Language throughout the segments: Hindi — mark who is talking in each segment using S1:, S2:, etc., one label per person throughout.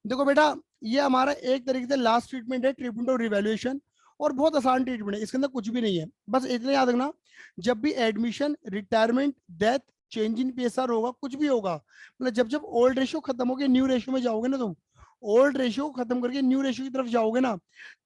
S1: देखो बेटा, ये हमारा एक तरीके से लास्ट ट्रीटमेंट है, ट्रीटमेंट ऑफ रिवैल्यूएशन। और बहुत आसान ट्रीटमेंट है, इसके अंदर कुछ भी नहीं है, बस इतना याद रखना। जब भी admission, retirement, death, change in PSR होगा, कुछ भी होगा, मतलब जब जब ओल्ड रेशियो खत्म होकर न्यू रेशियो में जाओगे ना तुम, ओल्ड रेशियो खत्म करके न्यू रेशियो की तरफ जाओगे ना,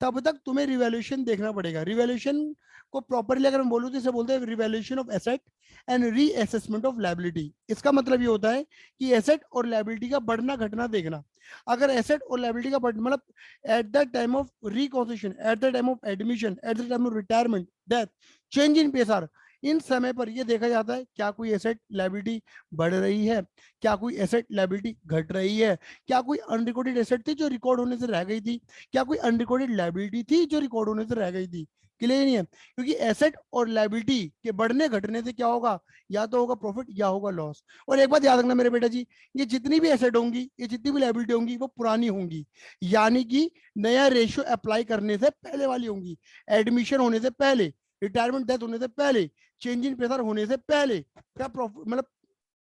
S1: तब तक तुम्हें रिवैल्यूएशन देखना पड़ेगा। रिवैल्यूएशन को प्रॉपरली अगर मैं बोलूँ तो इसे बोलते हैं revaluation of asset and reassessment of liability. इसका मतलब ये होता है कि एसेट और लायबिलिटी का बढ़ना घटना देखना। अगर एसेट और लायबिलिटी का बढ़ मतलब at the time of reconstitution, at the time of admission, at the time of retirement, death, change in PSR, इन समय पर यह देखा जाता है क्या कोई एसेट लायबिलिटी बढ़ रही है, क्या कोई एसेट लायबिलिटी घट रही है, क्या कोई अनरिकॉर्डेड एसेट थी जो रिकॉर्ड होने से रह गई थी, क्या कोई अनरिकॉर्डेड लायबिलिटी थी जो रिकॉर्ड होने से रह गई थी। क्लियर नहीं है? क्योंकि एसेट और लायबिलिटी के बढ़ने घटने से क्या होगा, या तो होगा प्रॉफिट या होगा लॉस। और एक बात याद रखना मेरे बेटा जी, ये जितनी भी एसेट होंगी, ये जितनी भी लायबिलिटी होंगी, वो पुरानी होंगी, यानी कि नया रेशियो अप्लाई करने से पहले वाली होंगी, एडमिशन होने से पहले, रिटायरमेंट डेथ होने से पहले, चेंज इन पेशर होने से पहले, क्या प्रॉफिट मतलब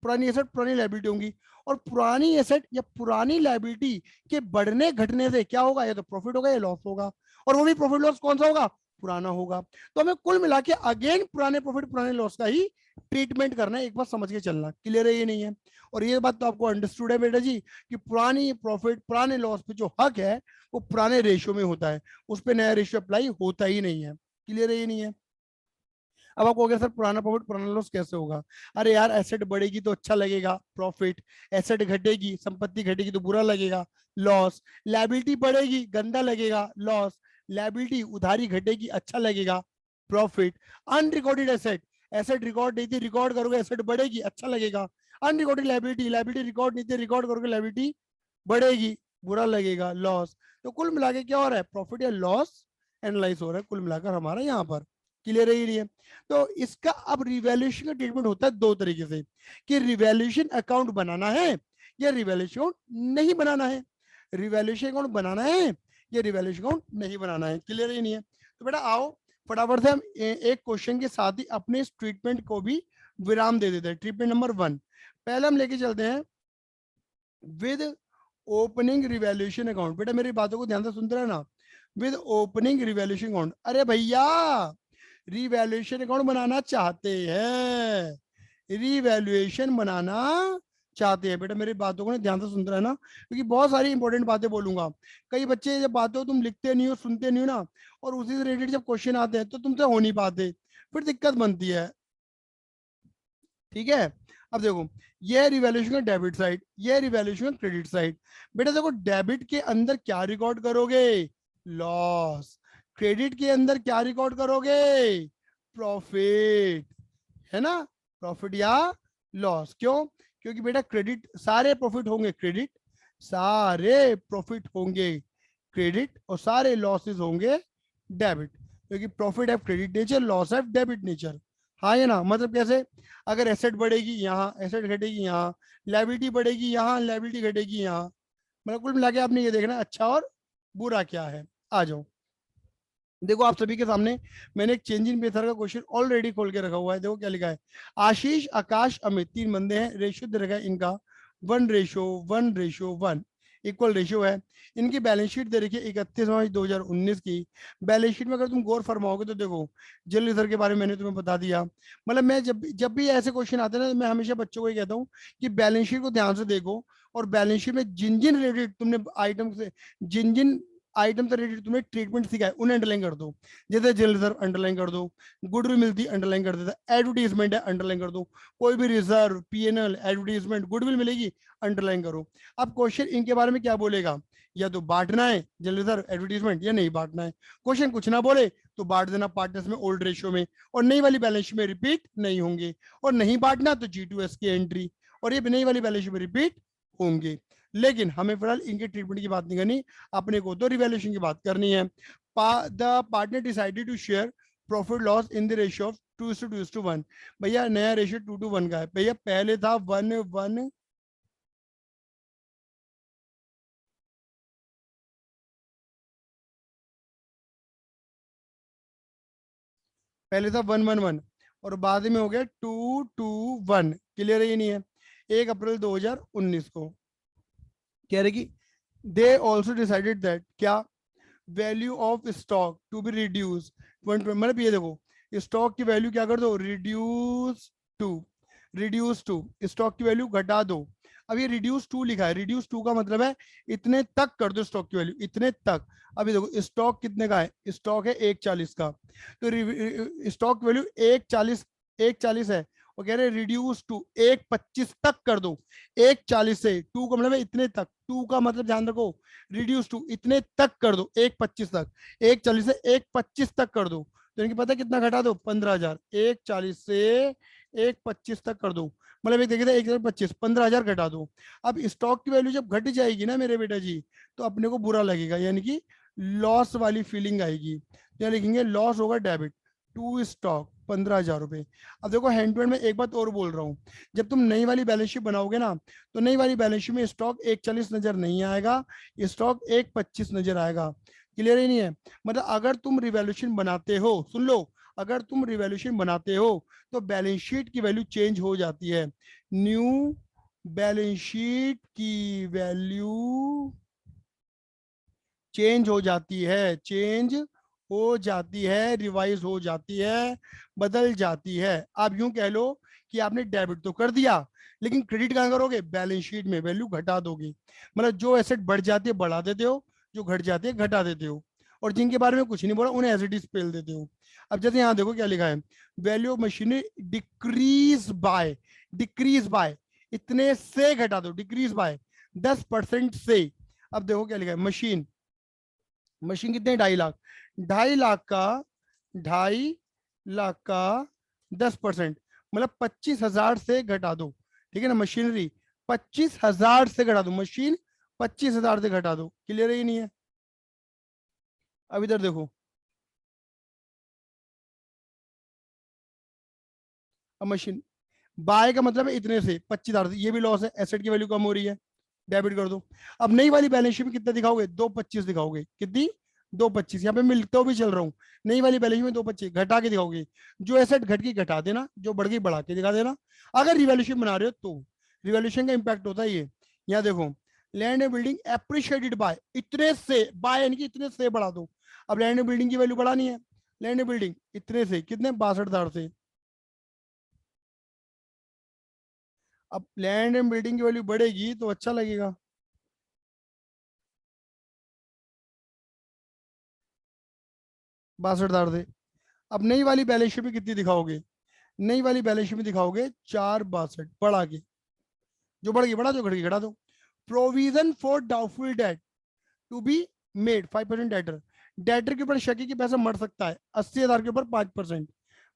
S1: पुरानी एसेट पुरानी लायबिलिटी होंगी। और पुरानी एसेट या पुरानी लायबिलिटी के बढ़ने घटने से क्या होगा, या तो प्रॉफिट होगा या लॉस होगा। और वो भी प्रॉफिट लॉस कौन सा होगा, पुराना होगा। तो हमें कुल मिला के अगेन पुराने प्रॉफिट पुराने लॉस का ही ट्रीटमेंट करना है, एक बार समझ के चलना। क्लियर है ये नहीं है? और ये बात तो आपको अंडरस्टूड है बेटा जी, कि पुरानी प्रॉफिट पुराने लॉस पे जो हक है वो पुराने रेशियो में होता है, उस पर नया रेशियो अप्लाई होता ही नहीं है। क्लियर है ये नहीं है? अब आपको हो गया सर पुराना प्रॉफिट पुराना लॉस कैसे होगा? अरे यार, एसेट बढ़ेगी तो अच्छा लगेगा, प्रॉफिट। एसेट घटेगी, संपत्ति घटेगी तो बुरा लगेगा, लॉस। लायबिलिटी बढ़ेगी, गंदा लगेगा, लॉस। लायबिलिटी उधारी घटेगी, अच्छा लगेगा, profit. Unrecorded asset, asset record नहीं थी, रिकॉर्ड करोगे एसेट बढ़ेगी, अच्छा लगेगा। अनरिकॉर्डेड लायबिलिटी, लायबिलिटी रिकॉर्ड नहीं थी, रिकॉर्ड करोगे लायबिलिटी बढ़ेगी, बुरा लगेगा, लॉस। तो कुल मिला के क्या हो रहा है, प्रॉफिट या लॉस एनालाइज हो रहा है कुल मिलाकर हमारा यहाँ पर। क्लियर है ही नहीं है? तो इसका अब रिवैल्यूएशन का ट्रीटमेंट होता है दो तरीके से, कि रिवैल्यूएशन अकाउंट बनाना है या रिवैल्यूएशन अकाउंट नहीं बनाना है। रिवैल्यूएशन अकाउंट बनाना है या रिवैल्यूएशन अकाउंट नहीं बनाना है। क्लियर ही नहीं है? तो बेटा आओ फटाफट से हम एक क्वेश्चन के साथ ही अपने इस ट्रीटमेंट को भी विराम दे देते हैं। ट्रीटमेंट नंबर 1 पहले हम लेके चलते हैं विद ओपनिंग रिवैल्यूएशन अकाउंट। बेटा मेरी बातों को ध्यान से सुनते रहना। विद ओपनिंग रिवैल्यूएशन अकाउंट, अरे भैया रिवैल्यूएशन अकाउंट बनाना चाहते हैं, रिवैल्यूएशन बनाना चाहते हैं। बेटा मेरी बातों को ध्यान से सुनते रहना, क्योंकि बहुत सारी इंपॉर्टेंट बातें बोलूंगा। कई बच्चे जब बातें तुम लिखते नहीं हो, सुनते नहीं हो ना, और उसी से रिलेटेड जब क्वेश्चन आते हैं तो तुमसे हो नहीं पाते, फिर दिक्कत बनती है। ठीक है? अब देखो, ये रिवैल्यूएशन का डेबिट साइड, ये रिवैल्यूएशन का क्रेडिट साइड। बेटा देखो, डेबिट के अंदर क्या रिकॉर्ड करोगे, लॉस। क्रेडिट के अंदर क्या रिकॉर्ड करोगे, प्रॉफिट। है ना? प्रॉफिट या लॉस। क्यों? क्योंकि बेटा क्रेडिट सारे प्रॉफिट होंगे क्रेडिट, सारे प्रॉफिट होंगे क्रेडिट, और सारे लॉसेस होंगे डेबिट। क्योंकि प्रॉफिट है क्रेडिट नेचर, लॉस है डेबिट नेचर। हाँ या ना? मतलब कैसे? अगर एसेट बढ़ेगी यहाँ, एसेट घटेगी यहाँ, लायबिलिटी बढ़ेगी यहाँ, लायबिलिटी घटेगी यहाँ। मतलब कुल मिला के आपने ये देखना अच्छा और बुरा क्या है। आ जाओ, देखो आप सभी के सामने मैंने एक चेंज इन मेथड का क्वेश्चन ऑलरेडी खोल के रखा हुआ है। देखो क्या लिखा है, आशीष, आकाश, अमित, तीन बंदे हैं, रेशियो दे रखा है इनका 1:1:1 इक्वल रेशियो है। इनकी बैलेंस शीट दे रखी है 31 मार्च 2019 की। बैलेंस शीट में अगर तुम गौर फरमाओगे तो देखो, जल सर के बारे में मैंने तुम्हें बता दिया। मतलब मैं जब जब भी ऐसे क्वेश्चन आते हैं ना, तो मैं हमेशा बच्चों को ये कहता हूँ कि बैलेंस शीट को ध्यान से देखो, और बैलेंस शीट में जिन जिन रिलेटेड तुमने आइटम से, जिन जिन आइटम से रिलेटेड तुमने ट्रीटमेंट सीखा है उन्हें अंडरलाइन कर दो। जैसे जेल रिजर्व अंडरलाइन कर दो, गुडविल मिलती अंडरलाइन कर देता, एडवर्टीजमेंट है अंडरलाइन कर दो, कोई भी रिजर्व, पीएनएल, एडवर्टीजमेंट, गुडविल मिलेगी, अंडरलाइन करो। अब क्वेश्चन इनके बारे में क्या बोलेगा, या तो बांटना है जेल रिजर्व एडवर्टीजमेंट, या नहीं बांटना है। क्वेश्चन कुछ ना बोले तो बांट देना पार्टनर्स में ओल्ड रेशियो में, और नई वाली बैलेंस शीट में रिपीट नहीं होंगे। और नहीं बांटना तो G2S की एंट्री, और ये नई वाली बैलेंस शीट में रिपीट होंगे। लेकिन हमें फिलहाल इनके ट्रीटमेंट की बात नहीं करनी, अपने को तो रिवैल्यूएशन की बात करनी है। The partner decided to share profit loss in the ratio of 2:1। भैया नया रेशियो 2:1 का है भैया, पहले था 1:1, पहले था 1:1 और बाद में हो गया 2:1। क्लियर है ये नहीं है? 1 अप्रैल 2019 को कह रहे कि दे ऑल्सो डिसाइडेड दैट क्या, value of stock to be reduce, मतलब ये देखो, स्टॉक की वैल्यू क्या कर दो, टू रिड्यूस टू, स्टॉक की वैल्यू घटा दो। अब ये रिड्यूस टू लिखा है, रिड्यूस टू का मतलब है इतने तक कर दो स्टॉक की वैल्यू, इतने तक। अभी देखो स्टॉक कितने का है, स्टॉक है 140 का, तो स्टॉक वैल्यू 140, 140 है, वो कह रहे रिड्यूस टू 125 तक कर दो। 140 से, टू का मतलब है इतने तक, टू का मतलब ध्यान रखो, रिड्यूस टू इतने तक कर दो, 125 तक, 140 से 125 तक कर दो, तो इनकी पता है कितना घटा दो, 15,000, 140 से 125 तक कर दो, मतलब एक देखिए 1,25, 15,000 घटा दो। अब स्टॉक की वैल्यू जब घट जाएगी ना मेरे बेटा जी, तो अपने को बुरा लगेगा, यानी कि लॉस वाली फीलिंग आएगी, तो यहाँ लिखेंगे लॉस होगा डेबिट टू स्टॉक 15,000 रुपए। अब देखो हैंड टू हैंड में एक बात और बोल रहा हूँ, जब तुम नई वाली बैलेंस शीट बनाओगे ना, तो नई वाली बैलेंस शीट में स्टॉक 140 नजर नहीं आएगा, स्टॉक 125 नजर आएगा। क्लियर ही नहीं है, मतलब अगर तुम रिवैल्यूएशन बनाते हो, सुन लो, अगर तुम रिवैल्यूएशन बनाते हो तो बैलेंस शीट की वैल्यू चेंज हो जाती है, न्यू बैलेंस शीट की वैल्यू चेंज हो जाती है, चेंज हो जाती है, रिवाइज हो जाती है, बदल जाती है। आप यूं कह लो कि आपने डेबिट तो कर दिया, लेकिन क्रेडिट कहां करोगे, बैलेंस शीट में वैल्यू घटा दोगे, मतलब जो एसेट बढ़ जाती है बढ़ा देते हो, जो घट जाती है घटा देते हो, और जिनके बारे में कुछ नहीं बोला उन्हें एज इट इज पेल देते हो। अब जैसे यहाँ देखो क्या लिखा है, value of machinery decrease by इतने से घटा दो, डिक्रीज बाय 10% से। अब देखो क्या लिखा है, मशीन, मशीन कितने, 2.5 लाख, 2.5 लाख का, 2.5 लाख का 10%, मतलब 25,000 से घटा दो, ठीक है ना, मशीनरी 25,000 से घटा दो, मशीन 25,000 से घटा दो, क्लियर है ही नहीं है। अब इधर देखो, अब मशीन बाय का मतलब है इतने से 25,000 से, ये भी लॉस है, एसेट की वैल्यू कम हो रही है, डेबिट कर दो। अब नई वाली बैलेंस शीट में कितना दिखाओगे, 225 दिखाओगे, कितनी, 225, यहाँ पे मैं लिखता हुआ भी चल रहा हूँ, नई वाली बैलेंस शीट में 225 घटा के दिखाओगे, जो एसेट घट गई घटा देना, जो बढ़ गई बढ़ा के दिखा देना, अगर रिवैल्यूएशन बना रहे हो तो। रिवैल्यूएशन का इंपैक्ट होता है ये, यहाँ देखो, land and building appreciated by इतने से, बाय यानी कि इतने से बढ़ा दो। अब लैंड एंड बिल्डिंग की वैल्यू बढ़ानी है, लैंड एंड बिल्डिंग इतने से कितने, 62,000 से। अब लैंड एंड बिल्डिंग की वैल्यू बढ़ेगी तो अच्छा लगेगा, 62,000 से। अब नई वाली बैलेंस शीट में कितनी दिखाओगे, नई वाली बैलेंस शीट में दिखाओगे 462 बढ़ा के, जो बढ़ गई बढ़ा दो, घट गई घटा दो। Provision for doubtful debt to be made 5% debtor, debtor के ऊपर शकी की पैसा मर सकता है, 80,000 के ऊपर 5%,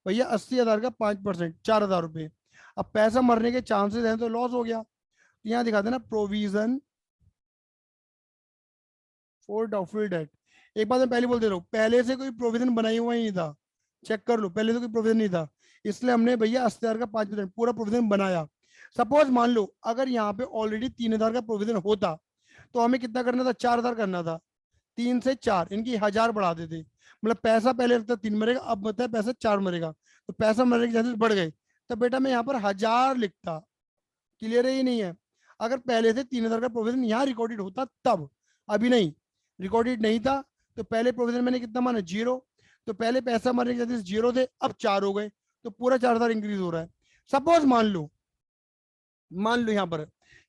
S1: भैया 80,000 का 5%, 4,000 रुपए। अब पैसा मरने के चांसेस हैं तो लॉस हो गया, तो यहाँ दिखा देना प्रोविजन फॉर डाउटफुल डेट। एक बात मैं पहले बोल दे रहा हूँ, पहले से कोई प्रोविजन बनाई हुआ ही नहीं था, चेक कर लो, पहले से कोई प्रोविजन नहीं था, इसलिए हमने भैया 80,000 का 5% पूरा प्रोविजन बनाया। सपोज मान लो अगर यहाँ पे ऑलरेडी 3,000 का प्रोविजन होता, तो हमें कितना करना था, 4,000 करना था, 3 से 4 इनकी 1,000 बढ़ा देते, मतलब पैसा पहले लगता 3 मरेगा, अब बताया पैसा 4 मरेगा, तो पैसा मरने के चांसेस बढ़ गए, तब बेटा मैं यहाँ पर 1,000 लिखता। क्लियर है ही नहीं है, अगर पहले से 3,000 का प्रोविजन यहाँ रिकॉर्डेड होता तब, अभी नहीं, रिकॉर्डेड नहीं था, तो पहले प्रोविजन मैंने कितना माना, 0, तो पहले पैसा मरने के चांसेस 0 थे, अब 4 हो गए, तो पूरा 4,000 इंक्रीज हो रहा है। सपोज मान लो, मान लो यहाँ पर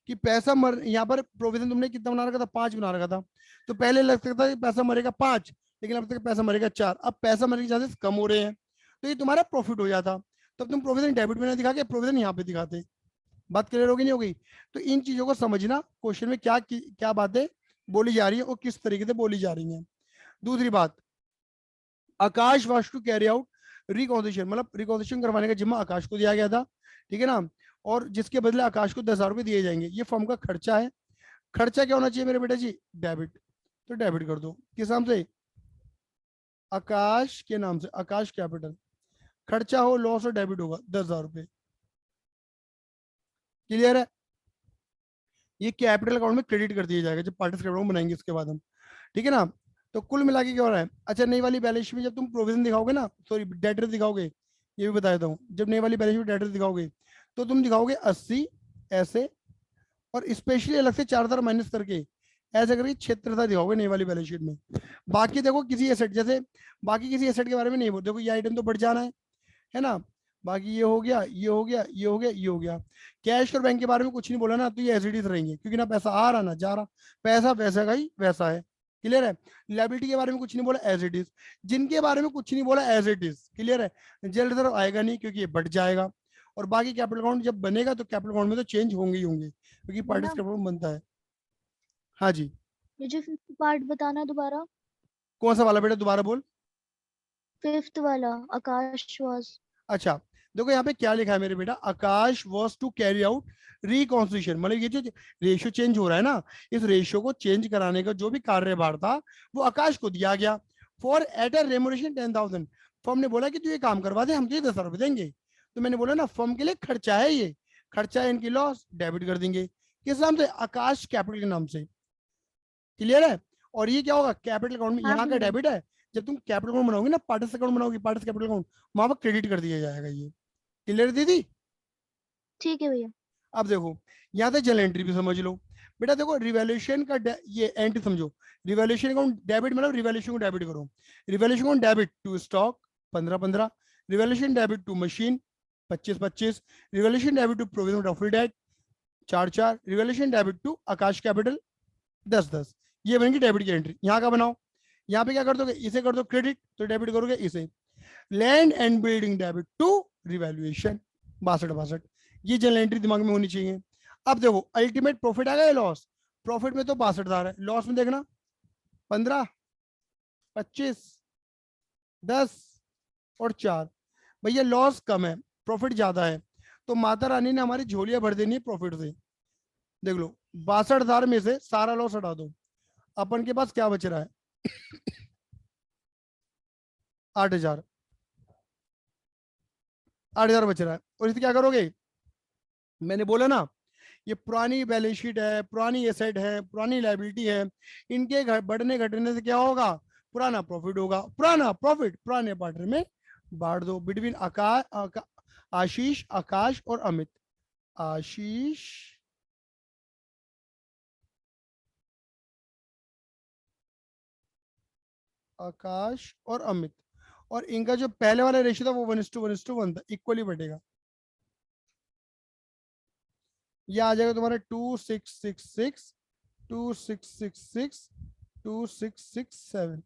S1: कि पैसा मर, यहाँ पर प्रोविजन तुमने कितना बना रखा था, 5 बना रखा था, तो पहले लग सकता है पैसा मरेगा 5, लेकिन अब तक पैसा मरेगा 4, अब पैसा मरने के चांसेस कम हो रहे हैं, तो ये तुम्हारा प्रॉफिट हो जाता, तब तुम प्रोविजन डेबिट में ना दिखा के प्रोविजन यहाँ पे दिखाते। बात क्लियर होगी नहीं होगी, तो इन चीजों को समझना, क्वेश्चन में क्या क्या बातें बोली जा रही है और किस तरीके से बोली जा रही हैं। दूसरी बात, आकाश वाज टू कैरी आउट रिकॉन्सिशन, मतलब रिकॉन्सिशन करवाने का जिम्मा आकाश को दिया गया था, ठीक है ना, और जिसके बदले आकाश को 10,000 रुपए दिए जाएंगे, ये फॉर्म का खर्चा है। खर्चा क्या होना चाहिए मेरे बेटा जी, डेबिट, तो डेबिट कर दो, किस नाम से, आकाश के नाम से, आकाश कैपिटल, खर्चा हो लॉस हो डेबिट होगा 10,000 रुपए। क्लियर है, ये कैपिटल अकाउंट में क्रेडिट कर दिया जाएगा जब पार्टिसिपेट अकाउंट बनाएंगे उसके बाद हम, ठीक है ना। तो कुल मिला के क्या हो रहा है, अच्छा नई वाली बैलेंस शीट में जब तुम प्रोविजन दिखाओगे ना, सॉरी डेटर दिखाओगे, ये भी बता देता हूँ, जब नई वाली बैलेंस शीट डेटर दिखाओगे तो तुम दिखाओगे 80 ऐसे, और स्पेशली अलग से 4,000 माइनस करके ऐसे करके क्षेत्र था दिखाओगे नई वाली बैलेंस शीट में। बाकी देखो किसी एसेट, जैसे बाकी किसी एसेट के बारे में नहीं बोल, देखो ये आइटम तो बढ़ जाना है ना। बाकी ये हो गया, ये हो गया, ये हो गया, ये हो गया। कैश और बैंक के बारे में कुछ नहीं बोला ना, तो ये एज इट इज रहेंगे, क्योंकि ना पैसा आ रहा ना जा रहा, पैसा वैसा का ही वैसा है। क्लियर है। लायबिलिटी के बारे में कुछ नहीं बोला, एज इट इज। जिनके बारे में कुछ नहीं बोला, एज इट इज। क्लियर है। जेल रिजर्व आएगा नहीं, क्योंकि ये बढ़ जाएगा। और बाकी कैपिटल अकाउंट जब बनेगा तो कैपिटल अकाउंट में तो चेंज होंगे ही होंगे, क्योंकि पार्टिस
S2: मैडम,
S1: कैपिटल बनता है। हाँ जी।
S2: मुझे फिफ्थ पार्ट बताना दोबारा।
S1: कौन सा वाला बेटा, दोबारा बोल।
S2: फिफ्थ वाला, आकाश वॉज।
S1: अच्छा, देखो यहाँ पे क्या लिखा है मेरे बेटा, Akash was to carry out reconstitution, मतलब ये जो रेशियो चेंज हो रहा है ना, इस रेशियो को चेंज कराने का जो भी कार्यभार था वो आकाश को दिया गया। For at a remuneration 10,000, firm ने बोला कि तू ये काम करवा दे, हम तुझे 10,000 रुपए देंगे। तो मैंने बोला ना, फर्म के लिए खर्चा है, ये खर्चा है, इनकी लॉस डेबिट कर देंगे। किस नाम से, आकाश कैपिटल के नाम से। क्लियर है। और ये क्या होगा, कैपिटल अकाउंट में,
S2: हाँ
S1: यहाँ का
S2: भैया।
S1: डेबिट है। जब तुम कैपिटल अकाउंट बनाओगे ना, पार्टिस अकाउंट बनाओगी, पार्टिस कैपिटल अकाउंट, वहां पर क्रेडिट कर दिया जाएगा ये। क्लियर दीदी।
S2: ठीक है भैया।
S1: अब देखो, यहाँ से जर्नल एंट्री भी समझ लो। बेटा देखो, रिवैल्यूएशन का ये एंट्री समझो। रिवैल्यूएशन अकाउंट डेबिट मतलब रिवैल्यूएशन को डेबिट करो। Revaluation account debit to stock 15-15, revaluation debit to machine 25-25, revaluation debit to provision of debt 4-4, revaluation debit to Akash capital 10-10। ये बनेगी डेबिट की एंट्री। यहाँ का बनाओ, यहाँ पे क्या कर दोगे, इसे कर दो क्रेडिट, तो डेबिट करोगे इसे। Land and building debit to revaluation 62-62। ये जनरल एंट्री दिमाग में होनी चाहिए। अब देखो, अल्टीमेट प्रॉफिट आ गया, लॉस। प्रॉफिट में तो 62,000 है, लॉस में देखना 15, 25, 10 और 4। भैया लॉस कम है, प्रॉफिट ज्यादा है, तो माता रानी ने हमारी झोलियां भर देनी है प्रॉफिट से। देख लो, 62,000 में से सारा लॉस हटा दो, अपन के पास क्या बच रहा है, 8,000। 8,000 बच रहा है, और इसे क्या करोगे, मैंने बोला ना, ये पुरानी बैलेंस शीट है, पुरानी एसेट है, पुरानी लाइबिलिटी है, इनके बढ़ने घटने से क्या होगा, पुराना प्रॉफिट होगा। पुराना प्रॉफिट पुराने पार्टनर में बांट दो, बिटवीन आशीष, आकाश और अमित। आशीष, आकाश और अमित। और इनका जो पहले वाला रेशियो था वो 1:1:1 था, इक्वली बटेगा। ये आ जाएगा तुम्हारा 2666, 2666, 2667।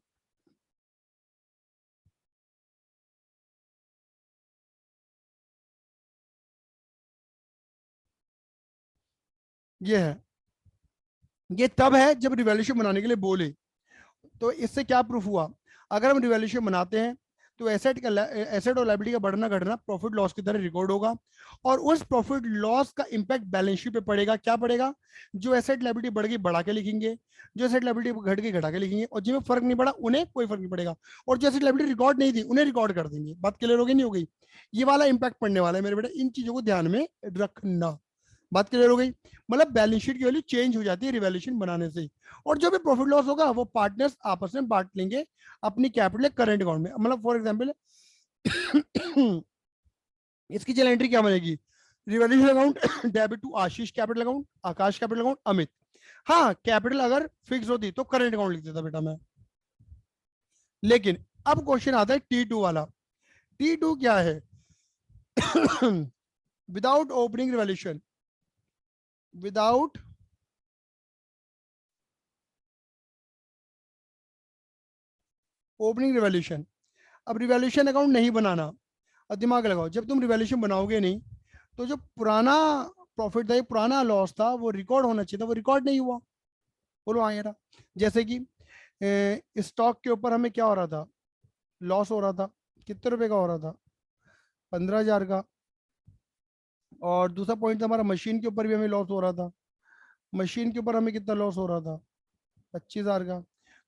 S1: ये है। ये तब है जब रिवॉल्यूशन बनाने के लिए बोले। तो इससे क्या प्रूफ हुआ, अगर हम रिवॉल्यूशन बनाते हैं तो एसेट और लायबिलिटी का बढ़ना घटना प्रॉफिट लॉस की तरह रिकॉर्ड होगा, और उस प्रॉफिट लॉस का इंपैक्ट बैलेंस शीट पे पड़ेगा। क्या पड़ेगा, जो एसेट लायबिलिटी बढ़ गई बढ़ा के लिखेंगे, जो एसेट लायबिलिटी घट गई घटा के लिखेंगे, और जिनमें फर्क नहीं पड़ा उन्हें कोई फर्क नहीं पड़ेगा, और जो एसेट लायबिलिटी रिकॉर्ड नहीं थी उन्हें रिकॉर्ड कर देंगे। बात क्लियर हो गई नहीं हो गई, ये वाला इंपैक्ट पड़ने वाला है मेरे बेटा, इन चीजों को ध्यान में रखना। बात क्लियर हो गई। मतलब बैलेंस शीट की वैल्यू चेंज हो जाती है रिवैल्यूएशन बनाने से, और जो भी प्रॉफिट लॉस होगा वो पार्टनर्स आपस में बांट लेंगे अपनी कैपिटल करंट अकाउंट में। मतलब फॉर एग्जांपल इसकी चल एंट्री क्या बनेगी, revaluation account debit to Ashish capital account, Akash capital account, Amit. हाँ, कैपिटल अगर फिक्स होती तो करंट अकाउंट लिख देता बेटा मैं। लेकिन अब क्वेश्चन आता है T2 वाला। T2 क्या है, without opening revaluation, without opening revaluation. अब रिवैल्यूएशन अकाउंट नहीं बनाना, और दिमाग लगाओ, जब तुम रिवैल्यूएशन बनाओगे नहीं तो जो पुराना प्रॉफिट था, ये पुराना लॉस था, वो रिकॉर्ड होना चाहिए था, वो रिकॉर्ड नहीं हुआ। बोलो हाँ यार। जैसे कि स्टॉक के ऊपर हमें क्या हो रहा था, लॉस हो रहा था, कितने रुपए का हो रहा था, 15,000 का। और दूसरा पॉइंट था हमारा, मशीन के ऊपर भी हमें लॉस हो रहा था, मशीन के ऊपर हमें कितना लॉस हो रहा था, 25,000 का।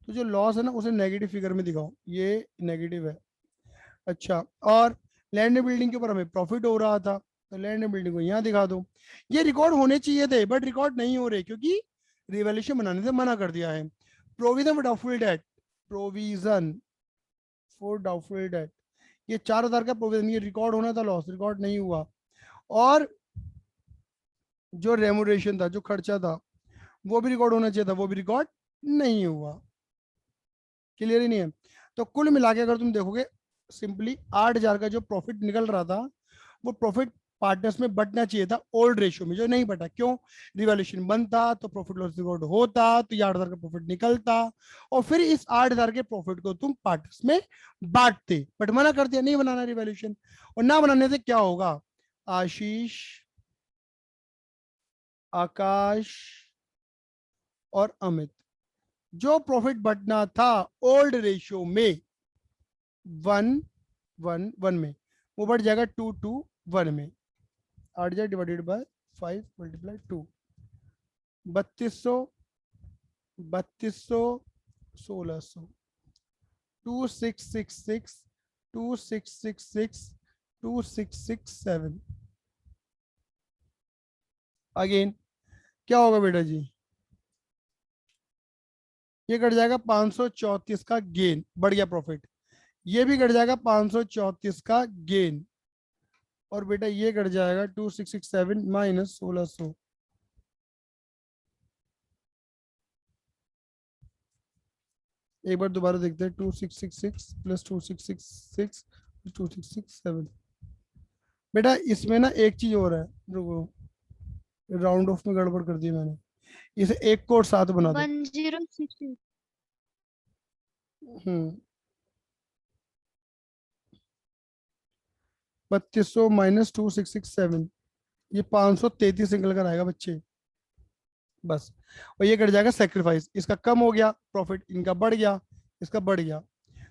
S1: तो जो लॉस है ना उसे नेगेटिव फिगर में दिखाओ, ये नेगेटिव है। अच्छा, और लैंड एंड बिल्डिंग के ऊपर हमें प्रॉफिट हो रहा था, तो लैंड एंड बिल्डिंग को यहाँ दिखा दो। ये रिकॉर्ड होने चाहिए थे, बट रिकॉर्ड नहीं हो रहे क्योंकि रिवैल्यूएशन बनाने से मना कर दिया है। Provision for doubtful date, provision for doubtful date, ये 4,000 का प्रोविजन, ये रिकॉर्ड होना था, लॉस रिकॉर्ड नहीं हुआ। और जो रेमुनरेशन था, जो खर्चा था, वो भी रिकॉर्ड होना चाहिए था, वो भी रिकॉर्ड नहीं हुआ। क्लियर ही नहीं है। तो कुल मिला के अगर तुम देखोगे सिंपली 8,000 का जो प्रॉफिट निकल रहा था वो प्रॉफिट पार्टनर्स में बटना चाहिए था ओल्ड रेशियो में, जो नहीं बटा। क्यों? रिवैल्यूएशन बनता तो प्रॉफिट लॉस रिकॉर्ड होता, तो ये 8,000 का प्रॉफिट निकलता और फिर इस 8,000 के प्रॉफिट को तुम पार्टनर्स में बांटते, बट मना कर दिया, नहीं बनाना रिवैल्यूएशन। और ना बनाने से क्या होगा? आशीष, आकाश और अमित, जो प्रॉफिट बटना था ओल्ड रेशियो में 1:1:1 में, वो बढ़ जाएगा 2:1 में। 8,000 डिवाइडेड बाय 5 मल्टीप्लाई 2, 3200, 3200, 1600, 2666, 2666, 2667। अगेन क्या होगा बेटा जी? ये कट जाएगा 534 का गेन, बढ़ गया प्रॉफिट। ये भी कट जाएगा 534 का गेन, और बेटा ये कट जाएगा 2667 माइनस 1600। एक बार दोबारा देखते हैं, 2666 प्लस 2666 2667। बेटा इसमें ना एक चीज और है, रुको, राउंड ऑफ में गड़बड़ कर दी मैंने, इसे 1 को और 7 बना दो।
S2: 1060।
S1: 3200 माइनस 2667, ये 533 निकल कर आएगा बच्चे, बस। और ये कट जाएगा सेक्रीफाइस, इसका कम हो गया प्रॉफिट, इनका बढ़ गया, इसका बढ़ गया।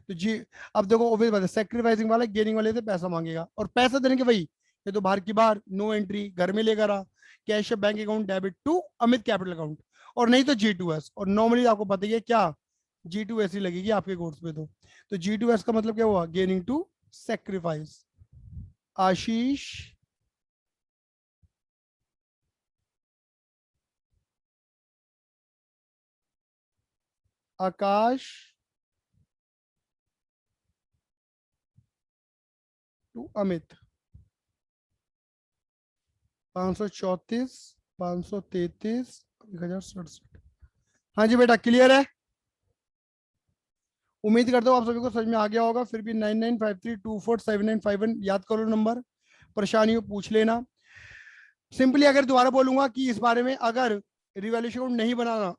S1: तो जी अब देखो ऑब्वियस बात है, सेक्रीफाइसिंग वाला गेनिंग वाले से पैसा मांगेगा, और पैसा देने के वही, ये तो बाहर की बाहर, नो एंट्री, घर में लेकर आ, cash bank account debit to Amit capital account, और नहीं तो G2S। और नॉर्मली आपको पता ही है क्या, G2S ही लगेगी आपके कोर्स पे। तो G2S का मतलब क्या हुआ? Gaining to sacrifice. Ashish, Akash to Amit, 534, 533, 1067। हाँ जी बेटा, क्लियर है? उम्मीद करता हूँ आप सभी को समझ में आ गया होगा। फिर भी 9953247951 याद करो नंबर, परेशानी हो पूछ लेना। सिंपली अगर दोबारा बोलूंगा कि इस बारे में, अगर रिवैल्यूएशन नहीं बनाना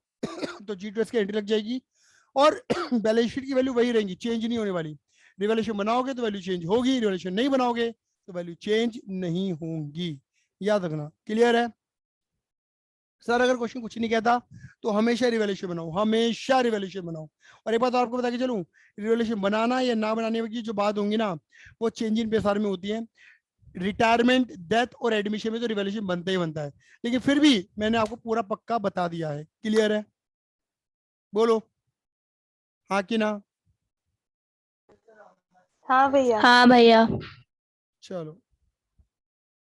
S1: तो G2S की एंट्री लग जाएगी, और बैलेंस शीट की वैल्यू वही रहेंगी, चेंज नहीं होने वाली। रिवैल्यूएशन बनाओगे तो वैल्यू चेंज होगी, रिवैल्यूएशन नहीं बनाओगे तो वैल्यू चेंज नहीं होगी, याद रखना। क्लियर है? सर अगर क्वेश्चन कुछ नहीं कहता तो हमेशा रिवैल्यूएशन बनाओ, हमेशा रिवैल्यूएशन बनाओ। और एक बात आपको बता के चलूं, रिवैल्यूएशन बनाना या ना बनाने की जो बात होंगी ना, वो चेंज इन पेसार में होती है। रिटायरमेंट, डेथ और एडमिशन में तो रिवैल्यूएशन बनता ही बनता है, लेकिन फिर भी मैंने आपको पूरा पक्का बता दिया है। क्लियर है? बोलो हाँ कि ना।
S3: हाँ भैया।
S2: हाँ भैया।
S1: चलो